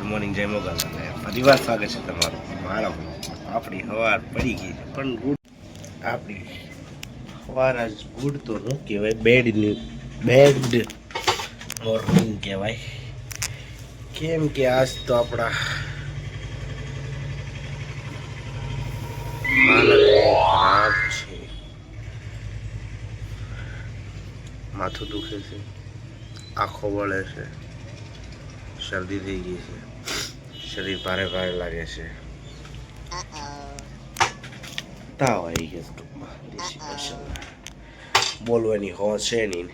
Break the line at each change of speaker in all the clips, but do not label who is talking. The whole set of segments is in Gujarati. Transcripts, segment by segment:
મોર્નિંગ જય મોગલ અને ફરીવાર સ્વાગત છે તમારું મારા આપણી સવાર પડી ગઈ છે પણ ગુડ આપણી સવાર આજ ગુડ તો ન કહેવાય બેડ મોર્નિંગ કહેવાય કેમ કે આજ તો આપણા હાલત ખરાબ છે માથું દુખે છે આંખો વળે છે શરદી થઈ ગઈ છે શરીર ભારે ભારે લાગે છે તાવ આવી ગયો ટૂંકમાં દેશી ભાષામાં બોલવાની હો છે નહીં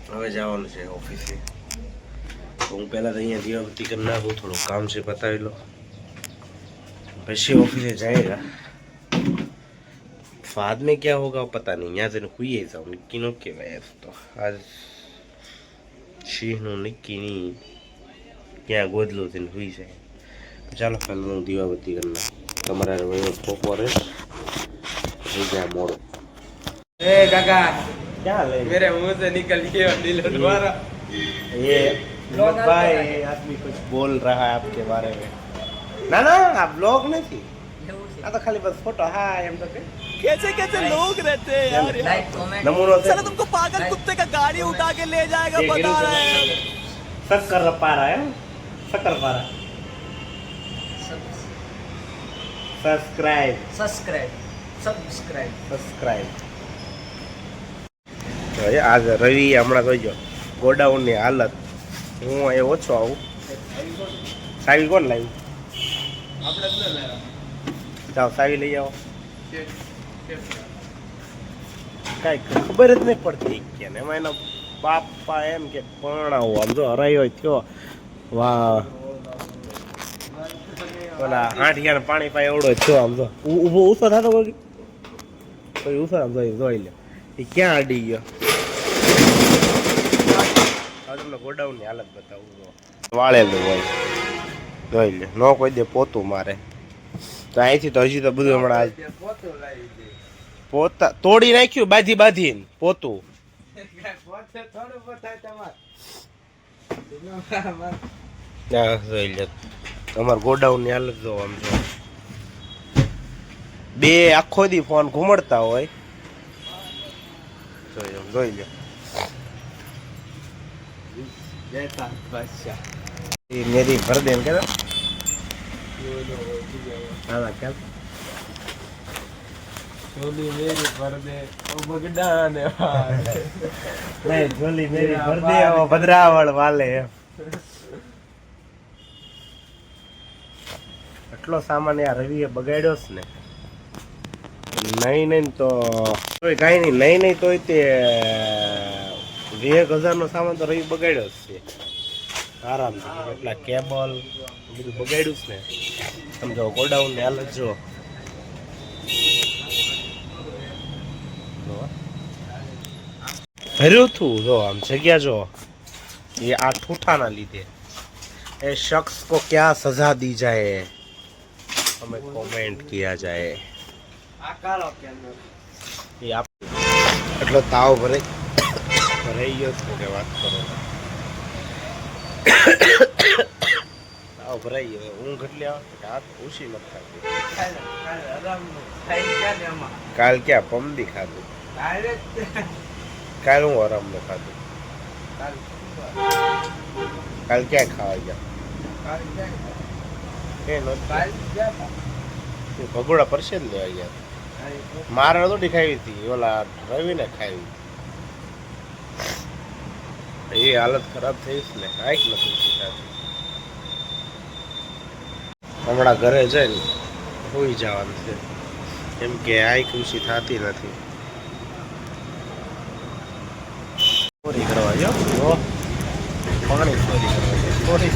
હવે જવાનું છે ઓફિસે હું પહેલાં તો અહીંયા દીવાબત્તી કરી નાખું થોડું કામ છે પતાવી લો પછી ऑफिस जाएगा बाद में क्या होगा पता नहीं यहाँ से हुई है सब निक्की नो के भाई तो आज शीह नो निक्की नहीं क्या गोदलो दिन हुई है चलो पहले मैं दीवाबत्ती करना तुम्हारा बपोरे हो गया मोड़
ए काका
क्या ले
मेरे मुंह से निकल गया दिल द्वारा
ये भाई आदमी कुछ बोल रहा है आपके बारे में ना ना आप लोग नहीं आ तो खाली बस फोटो हाँ हम तो
कैसे कैसे लोग रहते हैं यार
लाइक कमेंट
नमूनो से
चलो तुमको पागल कुत्ते का गाड़ी उठा के ले जाएगा बता रहे हैं
शक्कर पा रहा है शक्कर पा रहा सब्सक्राइब તો આજ રવિ હમણાં જોઈજો ગોડાઉનની હાલત હું એ ઓછો આવું સાવી કોણ લાવ્યું જાઓ સાવી લઈ આવો કાંઈ ખબર જ નહીં પડતી કે એમાં એના બાપા એમ કે પરણાવો આમ જો હરાયો થયો વાહ ઓલા હાંઠિયાને પાણી પાય એવડો થયો આમ જો ઊભો ઊસો થતો કોઈ ઊસો આમ જોઈ લે એ ક્યાં અડી ગયો તમને ગોડાઉનની હાલત બતાવું વાળેલું હોય જોઈ લે ન કોઈ દે પોતું મારે તો અહીંથી તો હજી તો બધું હમણાં પોતા તોડી નાખ્યું બાંધીને પોતું જોઈ લે તમારે ગોડાઉનની હાલત જો આમ જો બે આખો દી ફોન ઘુમડતા હોય જોઈ લે मेरी भर दे क्या हाँ क्या
झोली मेरी भर दे ओ बगडाने वाले
नहीं झोली मेरी भर दे वो भद्रावल वाले એટલો સામાન યાર રવિએ બગાડ્યો છે ને નહીં તો કાંઈ નહીં તોય તે 20,000 નો સામાન તો રવિ બગાડ્યો જ છે આરામથી એટલા કેબલ બધું બગાડ્યું છે ને સમજો ગોડાઉન ને હાલત જો ભર્યું હતું જો આમ જગ્યા જો ये आ ठूठा ना लीधे ए शख्स को क्या सजा दी जाए हमें कमेंट किया जाए ये आप એટલો તાવ ભરાઈ ગયો છે કે વાત કરો તાવ ભરાઈ ગયો ઊંઘ એટલી આવે કે હાથ ઓછી મત ખાતી કાલ ક્યાં પમદી ખાધું કાલ હું આરામ નું ખાધું કાલ ક્યાં ખાવા ગયા ભગોડા પરસેદ લેવા ગયા મારે નતો ખાવી હતી ઓલા રવિને ખાવી એ હાલત ખરાબ થઈ છે ને કાંઈક નથી શીખાતી હમણાં ઘરે જઈને હોઈ જવાનું છે કેમ કે આઈ ખુશી થતી નથી ચોરી કરવા ગયો પાણી ચોરી કરવા ગયા ચોરી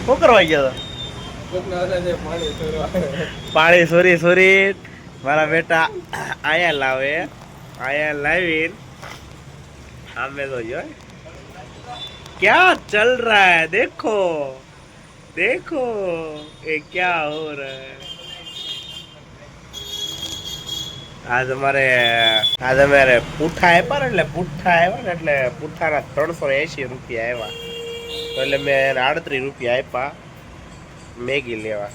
શું કરવા ગયા પાણી સોરી મારા બેટા આયા લાવે આયા લાવીને हमें तो जो क्या चल रहा है देखो देखो ये क्या हो रहा है आज हमारे पुठा है पर એટલે પુઠ્ઠા આવ્યા ને એટલે પુઠ્ઠાના 380 રૂપિયા આવ્યા એટલે મેં 38 રૂપિયા આપ્યા મેગી લેવા.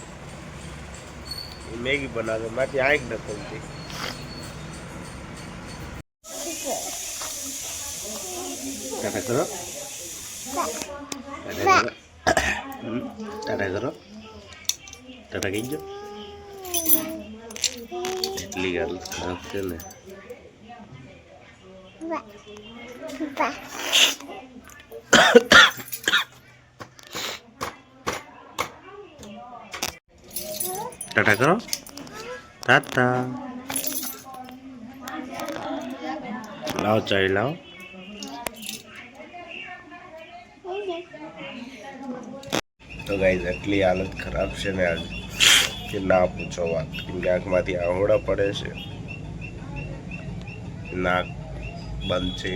મેગી બનાવે મારી આંખ ન ખુલતી. ટાટા કરો, ટાટા કરો, ટાટા કહી દો. એટલી હાલત ખરાબ છે ને. ટાટા કરો, ટાટા. લાવો ચાય લાવો. તો ગાઈઝ એટલી હાલત ખરાબ છે ને આજે કે ના પૂછો વાત. કેમ કે આંખમાંથી આહોડા પડે છે, નાક બંધ છે,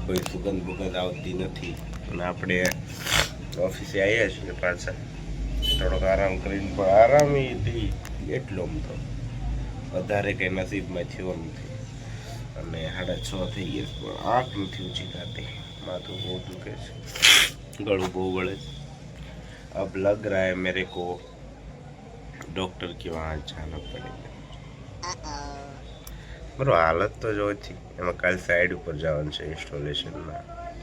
કોઈ સુગંધ બુગંધ આવતી નથી. અને આપણે ઓફિસે આવ્યા છીએ પાછા, થોડોક આરામ કરીને, પણ આરામ એટલો તો વધારે કંઈ નસીબમાં થયો નથી. અને 6:30 થઈ ગયા પણ આંખ નથી ઊંચી થતી, માથું બહુ દુખે છે, ગળું બહુ વળે છે. अब लग रहा है मेरे को डॉक्टर के वहाँ जाना पड़ेगा. बरो हालत तो जो थी एम कल साइड ऊपर जवान से इंस्टॉलेशन में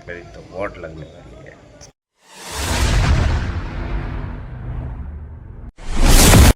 मेरी तो वोट लगने वाली.